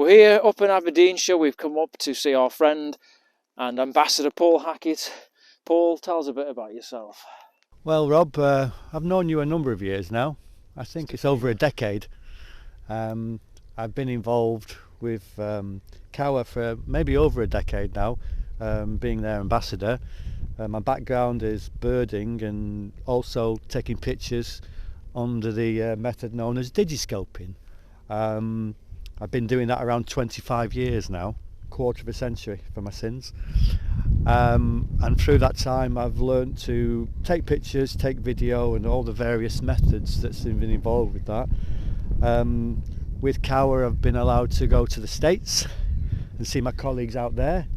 We're here up in Aberdeenshire. We've come up to see our friend and Ambassador Paul Hackett. Paul, tell us a bit about yourself. Well, Rob, I've known you a number of years now. I think it's over a decade. I've been involved with Kowa for maybe over a decade now, being their ambassador. My background is birding and also taking pictures under the method known as digiscoping. I've been doing that around 25 years now, quarter of a century for my sins. And through that time I've learned to take pictures, take video and all the various methods that's been involved with that. With Kowa I've been allowed to go to the States and see my colleagues out there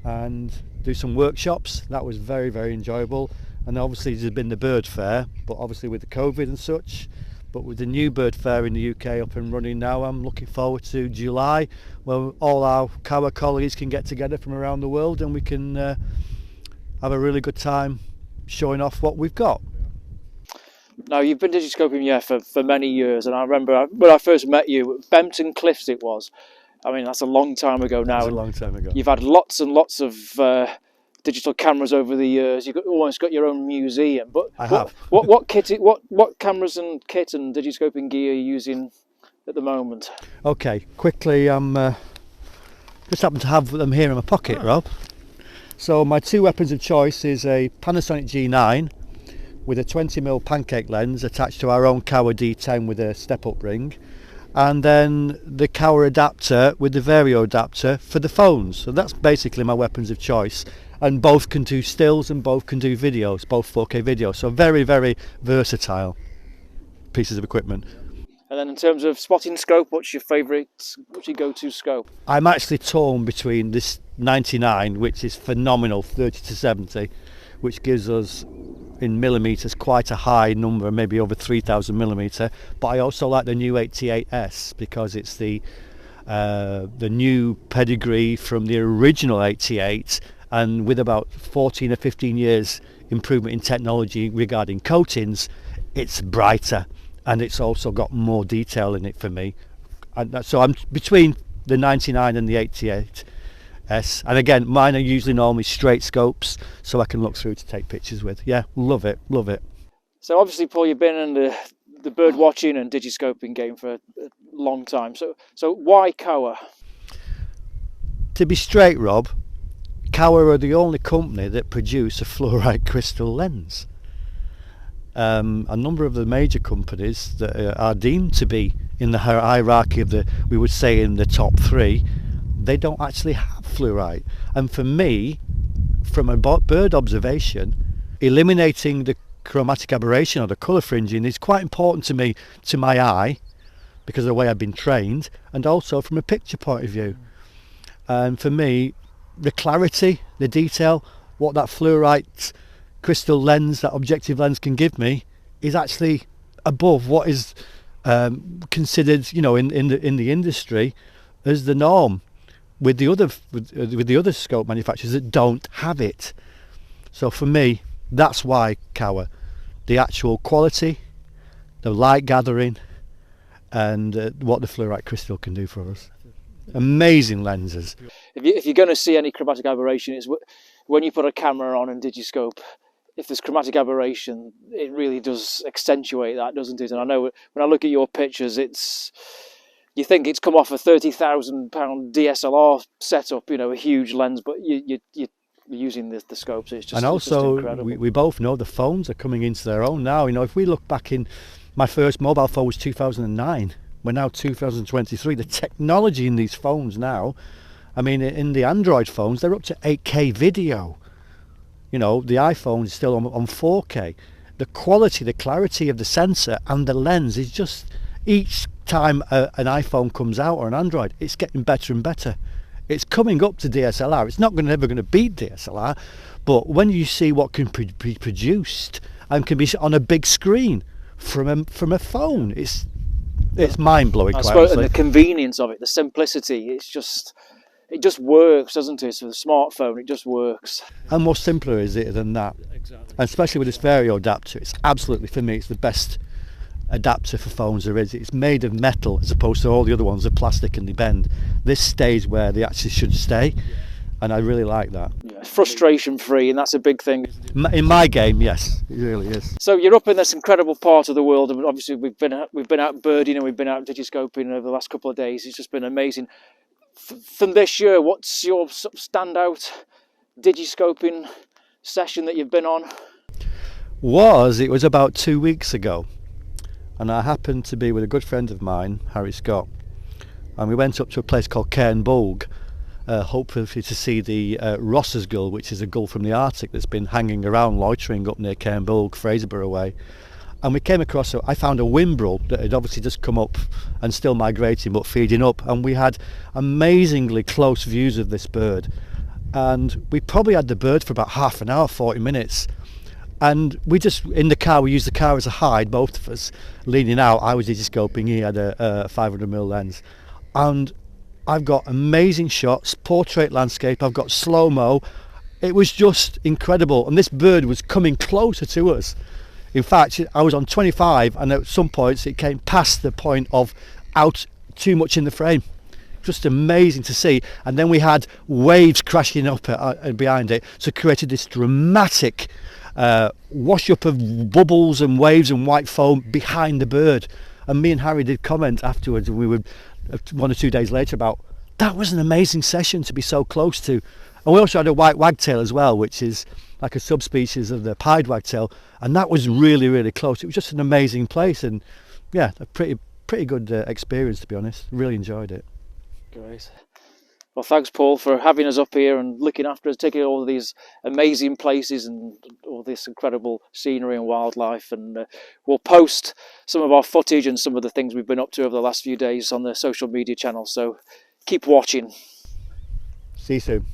and do some workshops. That was very, very enjoyable. And obviously there's been the bird fair, but obviously with the COVID and such, but with the new bird fair in the UK up and running now, I'm looking forward to July, where all our Kowa colleagues can get together from around the world and we can have a really good time showing off what we've got. Now, you've been digiscoping for many years, and I remember when I first met you, at Bempton Cliffs it was. I mean, that's a long time ago now. That's a long time ago. You've had lots and lots of digital cameras over the years. You've almost got your own museum. But I have. What cameras and kit and digiscoping gear are you using at the moment? Okay, quickly, just happen to have them here in my pocket, Rob. So my two weapons of choice is a Panasonic G9 with a 20mm pancake lens attached to our own Kowa D10 with a step-up ring, and then the Kowa adapter with the Vario adapter for the phones. So that's basically my weapons of choice, and both can do stills and both can do videos, both 4K videos. So very, very versatile pieces of equipment. And then in terms of spotting scope, what's your go-to scope? I'm actually torn between this 99, which is phenomenal, 30-70, which gives us in millimetres quite a high number, maybe over 3,000 millimetre. But I also like the new 88S because it's the new pedigree from the original 88, and with about 14 or 15 years improvement in technology regarding coatings, it's brighter and it's also got more detail in it for me. And so I'm between the 99 and the 88S, and again mine are usually normally straight scopes so I can look through to take pictures with. Yeah, love it. So obviously, Paul, you've been in the bird watching and digiscoping game for a long time. So why Kowa? To be straight, Rob, Kowa are the only company that produce a fluorite crystal lens. A number of the major companies that are deemed to be in the hierarchy of we would say in the top three, they don't actually have fluorite. And for me, from a bird observation, eliminating the chromatic aberration or the colour fringing is quite important to me, to my eye, because of the way I've been trained, and also from a picture point of view. And for me, the clarity, the detail, what that fluorite crystal lens, that objective lens can give me, is actually above what is considered, in the industry as the norm with the other scope manufacturers that don't have it. So for me, that's why Kowa, the actual quality, the light gathering, and what the fluorite crystal can do for us. Amazing lenses. If you're going to see any chromatic aberration, it's when you put a camera on and digiscope. If there's chromatic aberration, it really does accentuate that, doesn't it? And I know when I look at your pictures, you think it's come off a £30,000 DSLR setup, a huge lens, but you're using the scopes. It's just, and also, it's just incredible. we both know the phones are coming into their own now. If we look back in, my first mobile phone was 2009. We're now 2023. The technology in these phones now, in the Android phones, they're up to 8K video. The iPhone is still on 4K. The quality, the clarity of the sensor and the lens is just, each time an iPhone comes out or an Android, it's getting better and better. It's coming up to DSLR. It's not ever going to beat DSLR, but when you see what can be produced and can be on a big screen from a phone, it's mind-blowing. I suppose, and the convenience of it, the simplicity, it just works, doesn't it? So the smartphone, it just works. How more simpler is it than that? Exactly. And especially with this Vario adapter, it's absolutely, for me, it's the best adapter for phones there is. It's made of metal as opposed to all the other ones are plastic and they bend. This stays where they actually should stay, and I really like that. Yeah, it's frustration free, and that's a big thing. In my game, yes, it really is. So you're up in this incredible part of the world, and obviously we've been out birding and we've been out digiscoping over the last couple of days. It's just been amazing. From this year, what's your sort of standout digiscoping session that you've been on? It was about 2 weeks ago, and I happened to be with a good friend of mine, Harry Scott, and we went up to a place called Cairnbolg, hopefully to see the Ross's gull, which is a gull from the Arctic that's been hanging around loitering up near Cairnbolg, Fraserburgh way. And we came across, I found a wimbrel that had obviously just come up and still migrating but feeding up, and we had amazingly close views of this bird, and we probably had the bird for about half an hour, 40 minutes, and we just, in the car, we used the car as a hide, both of us leaning out. I was digiscoping, he had a 500mm lens, and I've got amazing shots, portrait landscape, I've got slow-mo. It was just incredible, and this bird was coming closer to us. In fact, I was on 25, and at some points it came past the point of out too much in the frame. Just amazing to see. And then we had waves crashing up behind it, so it created this dramatic wash up of bubbles and waves and white foam behind the bird. And me and Harry did comment afterwards, and we were 1 or 2 days later about, that was an amazing session to be so close to. And we also had a white wagtail as well, which is like a subspecies of the pied wagtail, and that was really, really close. It was just an amazing place, and yeah, a pretty good experience, to be honest. Really enjoyed it. Great. Well, thanks, Paul, for having us up here and looking after us, taking all of these amazing places and all this incredible scenery and wildlife. And we'll post some of our footage and some of the things we've been up to over the last few days on the social media channels. So keep watching. See you soon.